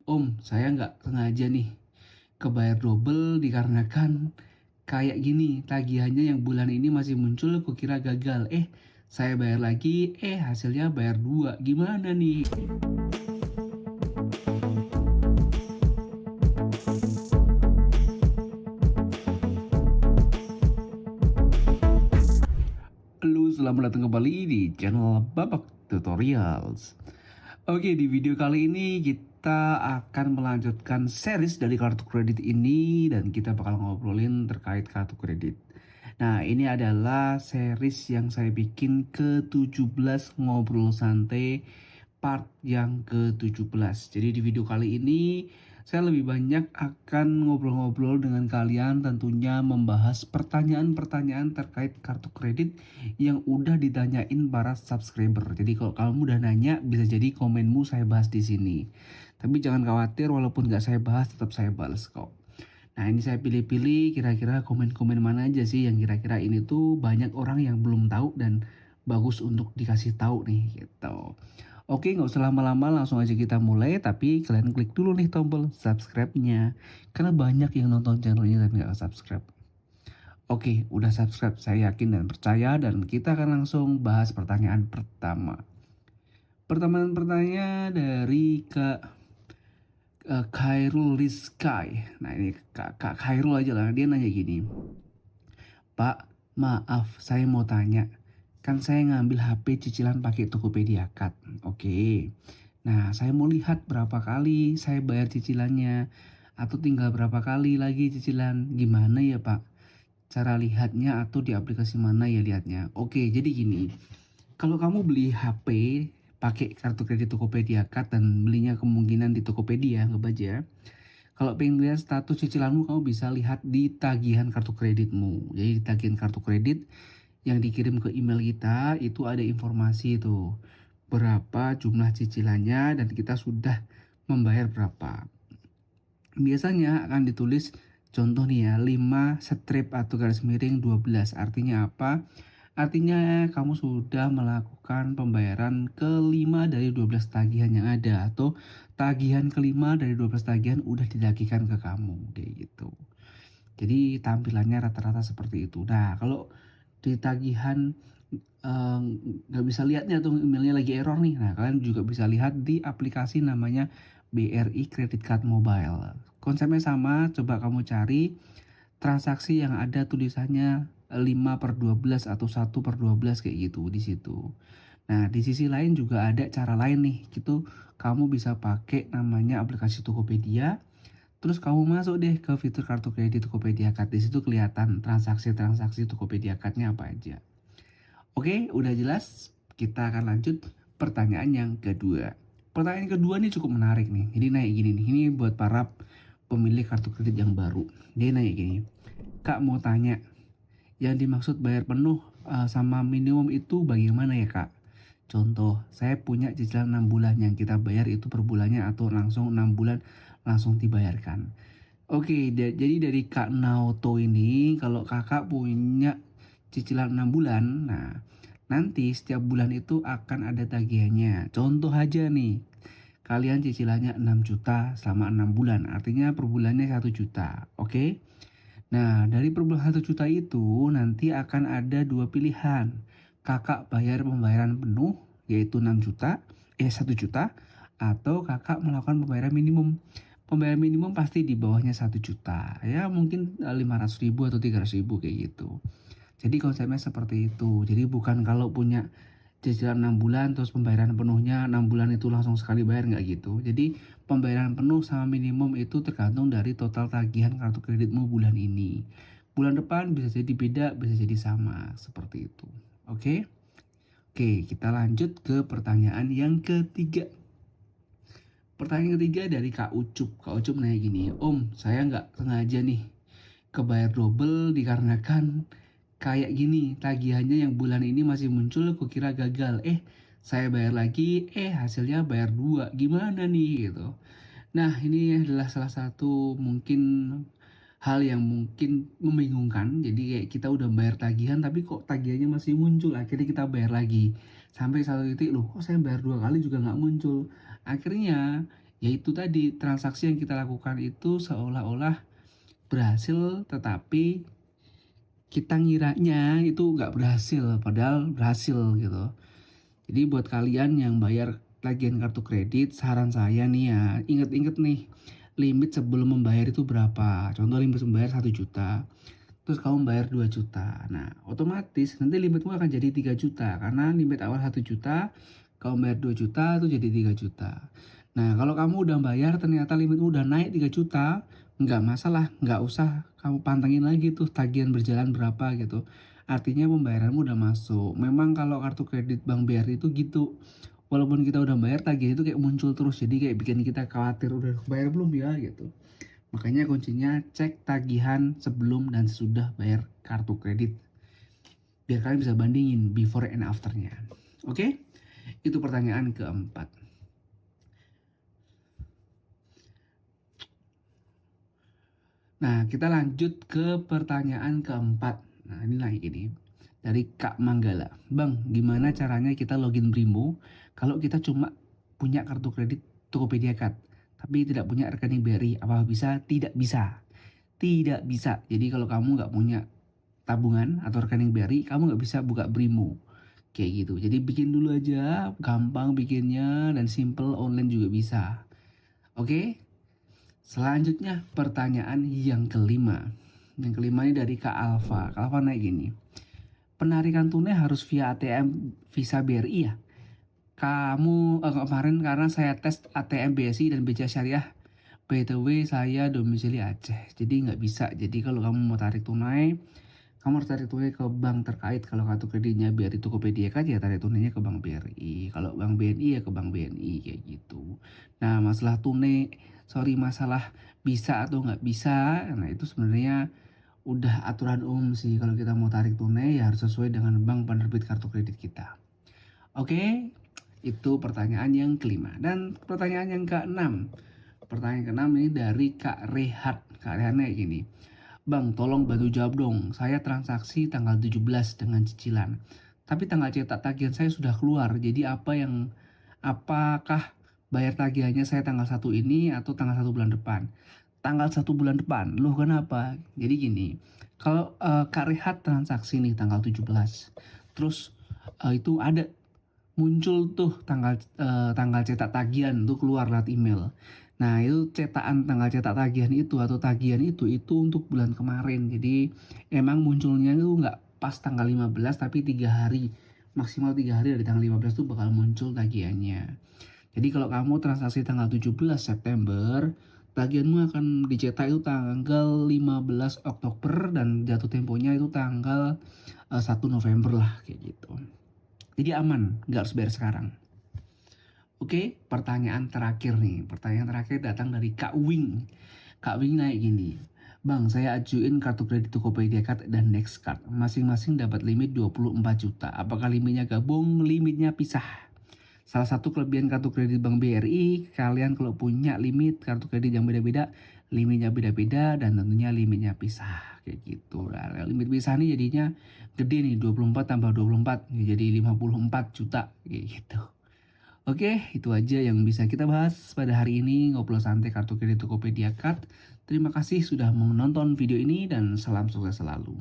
Om, saya nggak sengaja nih kebayar double dikarenakan kayak gini, tagihannya yang bulan ini masih muncul, kukira gagal. Saya bayar lagi, hasilnya bayar dua. Gimana nih? Halo, selamat datang kembali di channel Babak Tutorials. Oke, di video kali ini kita akan melanjutkan series dari kartu kredit ini dan kita bakal ngobrolin terkait kartu kredit. Nah, ini adalah series yang saya bikin ke-17 ngobrol santai part yang ke-17. Jadi di video kali ini saya lebih banyak akan ngobrol-ngobrol dengan kalian, tentunya membahas pertanyaan-pertanyaan terkait kartu kredit yang udah ditanyain para subscriber. Jadi kalau kamu udah nanya, bisa jadi komenmu saya bahas di sini. Tapi jangan khawatir, walaupun nggak saya bahas, tetap saya balas kok. Nah, ini saya pilih-pilih kira-kira komen-komen mana aja sih yang kira-kira ini tuh banyak orang yang belum tahu dan bagus untuk dikasih tahu nih gitu. Oke, nggak usah lama-lama, langsung aja kita mulai. Tapi kalian klik dulu nih tombol subscribe-nya, karena banyak yang nonton channelnya tapi nggak subscribe. Oke, udah subscribe, saya yakin dan percaya, dan kita akan langsung bahas pertanyaan pertama. Pertanyaan dari Khairul Rizky. Nah, ini Kak Khairul aja lah, dia nanya gini. Pak, maaf, saya mau tanya. Kan saya ngambil HP cicilan pakai Tokopedia Card. Oke. Nah, saya mau lihat berapa kali saya bayar cicilannya. Atau tinggal berapa kali lagi cicilan. Gimana ya, Pak? Cara lihatnya atau di aplikasi mana ya lihatnya? Oke, jadi gini. Kalau kamu beli HP pakai kartu kredit Tokopedia Card dan belinya kemungkinan di Tokopedia, nggak aja. Kalau pengen lihat status cicilanmu, kamu bisa lihat di tagihan kartu kreditmu. Jadi di tagihan kartu kredit yang dikirim ke email kita itu ada informasi itu berapa jumlah cicilannya dan kita sudah membayar berapa. Biasanya akan ditulis contoh nih ya, 5 strip atau garis miring 12. Artinya apa? Artinya kamu sudah melakukan pembayaran kelima dari 12 tagihan yang ada, atau tagihan kelima dari 12 tagihan udah ditagihkan ke kamu kayak gitu. Jadi tampilannya rata-rata seperti itu. Nah, kalau di tagihan nggak bisa lihatnya tuh emailnya lagi error nih. Nah, kalian juga bisa lihat di aplikasi namanya BRI Credit Card Mobile. Konsepnya sama, coba kamu cari transaksi yang ada tulisannya 5/12 atau 1/12 kayak gitu di situ. Nah, di sisi lain juga ada cara lain nih, gitu. Kamu bisa pakai namanya aplikasi Tokopedia. Terus kamu masuk deh ke fitur kartu kredit Tokopedia Card. Di situ kelihatan transaksi-transaksi Tokopedia Card-nya apa aja. Oke, udah jelas. Kita akan lanjut pertanyaan yang kedua. Pertanyaan kedua nih cukup menarik nih. Jadi naik gini nih. Ini buat para pemilik kartu kredit yang baru. Dia naik gini. Kak, mau tanya, yang dimaksud bayar penuh sama minimum itu bagaimana ya, Kak? Contoh, saya punya cicilan 6 bulan, yang kita bayar itu per bulannya atau langsung 6 bulan langsung dibayarkan. Oke, jadi dari Kak Naoto ini, kalau kakak punya cicilan 6 bulan, nah nanti setiap bulan itu akan ada tagihannya. Contoh aja nih, kalian cicilannya 6 juta selama 6 bulan, artinya per bulannya 1 juta. Oke. Nah, dari per bulan 1 juta itu nanti akan ada dua pilihan. Kakak bayar pembayaran penuh, yaitu 6 juta, 1 juta, atau kakak melakukan pembayaran minimum. Pembayaran minimum pasti di bawahnya 1 juta. Ya mungkin 500 ribu atau 300 ribu kayak gitu. Jadi konsepnya seperti itu. Jadi bukan kalau punya cicilan 6 bulan terus pembayaran penuhnya 6 bulan itu langsung sekali bayar, nggak gitu. Jadi pembayaran penuh sama minimum itu tergantung dari total tagihan kartu kreditmu bulan ini. Bulan depan bisa jadi beda, bisa jadi sama, seperti itu. Oke? Oke, kita lanjut ke pertanyaan yang ketiga. Pertanyaan ketiga dari Kak Ucup. Kak Ucup nanya gini, Om, saya nggak sengaja nih kebayar double dikarenakan kayak gini, tagihannya yang bulan ini masih muncul, kukira gagal. Saya bayar lagi, hasilnya bayar dua. Gimana nih gitu. Nah, ini adalah salah satu mungkin hal yang mungkin membingungkan. Jadi kayak kita udah bayar tagihan tapi kok tagihannya masih muncul. Akhirnya kita bayar lagi. Sampai satu titik, loh kok saya bayar dua kali juga nggak muncul. Akhirnya Yaitu tadi transaksi yang kita lakukan itu seolah-olah berhasil, tetapi kita ngiranya itu nggak berhasil, padahal berhasil gitu. Jadi buat kalian yang bayar tagihan kartu kredit, saran saya nih ya, inget-inget nih, limit sebelum membayar itu berapa. Contoh limit membayar 1 juta, terus kamu bayar 2 juta. Nah, otomatis nanti limitmu akan jadi 3 juta. Karena limit awal 1 juta, kamu bayar 2 juta, itu jadi 3 juta. Nah, kalau kamu udah bayar ternyata limitmu udah naik 3 juta, nggak masalah, nggak usah kamu pantengin lagi tuh tagihan berjalan berapa gitu. Artinya pembayaranmu udah masuk. Memang kalau kartu kredit Bank BRI itu gitu. Walaupun kita udah bayar, tagihan itu kayak muncul terus. Jadi kayak bikin kita khawatir udah bayar belum ya gitu. Makanya kuncinya cek tagihan sebelum dan sesudah bayar kartu kredit. Biar kalian bisa bandingin before and afternya. Oke? Itu pertanyaan keempat. Nah, kita lanjut ke pertanyaan keempat. Nah, ini lagi ini. Dari Kak Manggala. Bang, gimana caranya kita login Brimo kalau kita cuma punya kartu kredit Tokopedia Card, tapi tidak punya rekening BRI? Apa bisa? Tidak bisa. Tidak bisa. Jadi kalau kamu nggak punya tabungan atau rekening BRI, kamu nggak bisa buka Brimo. Kayak gitu. Jadi bikin dulu aja, gampang bikinnya dan simple, online juga bisa. Oke? Selanjutnya pertanyaan yang kelima. Yang kelima ini dari Kak Alfa. Kak Alfa naik gini. Penarikan tunai harus via ATM Visa BRI ya? Kemarin karena saya tes ATM BSI dan BCA Syariah. By the way saya domisili Aceh. Jadi nggak bisa. Jadi kalau kamu mau tarik tunai, kamu harus tarik tunai ke bank terkait. Kalau kartu kreditnya BRI Tokopedia kan ya tarik tunainya ke Bank BRI. Kalau Bank BNI ya ke Bank BNI kayak gitu. Nah, masalah bisa atau nggak bisa, nah itu sebenarnya udah aturan umum sih. Kalau kita mau tarik tunai ya harus sesuai dengan bank penerbit kartu kredit kita. Oke, itu pertanyaan yang kelima. Dan pertanyaan yang keenam. Pertanyaan keenam ini dari Kak Rehat. Kak Rehat kayak gini. Bang, tolong bantu jawab dong. Saya transaksi tanggal 17 dengan cicilan. Tapi tanggal cetak tagihan saya sudah keluar. Jadi apakah bayar tagihannya saya tanggal 1 ini atau tanggal 1 bulan depan? Tanggal 1 bulan depan. Loh kenapa? Jadi gini, kalau Kak Rehat transaksi nih tanggal 17. Terus itu ada muncul tuh tanggal cetak tagihan tuh keluar lewat email. Nah, itu cetakan tanggal cetak tagihan itu atau tagihan itu untuk bulan kemarin. Jadi emang munculnya itu nggak pas tanggal 15 tapi 3 hari, maksimal 3 hari dari tanggal 15 tuh bakal muncul tagihannya. Jadi kalau kamu transaksi tanggal 17 September, tagihanmu akan dicetak itu tanggal 15 Oktober dan jatuh temponya itu tanggal 1 November lah kayak gitu. Jadi aman, nggak harus bayar sekarang. Oke, pertanyaan terakhir nih. Pertanyaan terakhir datang dari Kak Wing. Kak Wing naik gini. Bang, saya ajuin kartu kredit Tokopedia Card dan Nextcard. Masing-masing dapat limit 24 juta. Apakah limitnya gabung? Limitnya pisah. Salah satu kelebihan kartu kredit Bank BRI, kalian kalau punya limit kartu kredit yang beda-beda, limitnya beda-beda dan tentunya limitnya pisah. Kayak gitu. Nah, limit pisah nih jadinya gede nih, 24 tambah 24 jadi 54 juta kayak gitu. Oke, itu aja yang bisa kita bahas pada hari ini ngobrol santai kartu kredit Tokopedia Card. Terima kasih sudah menonton video ini dan salam sukses selalu.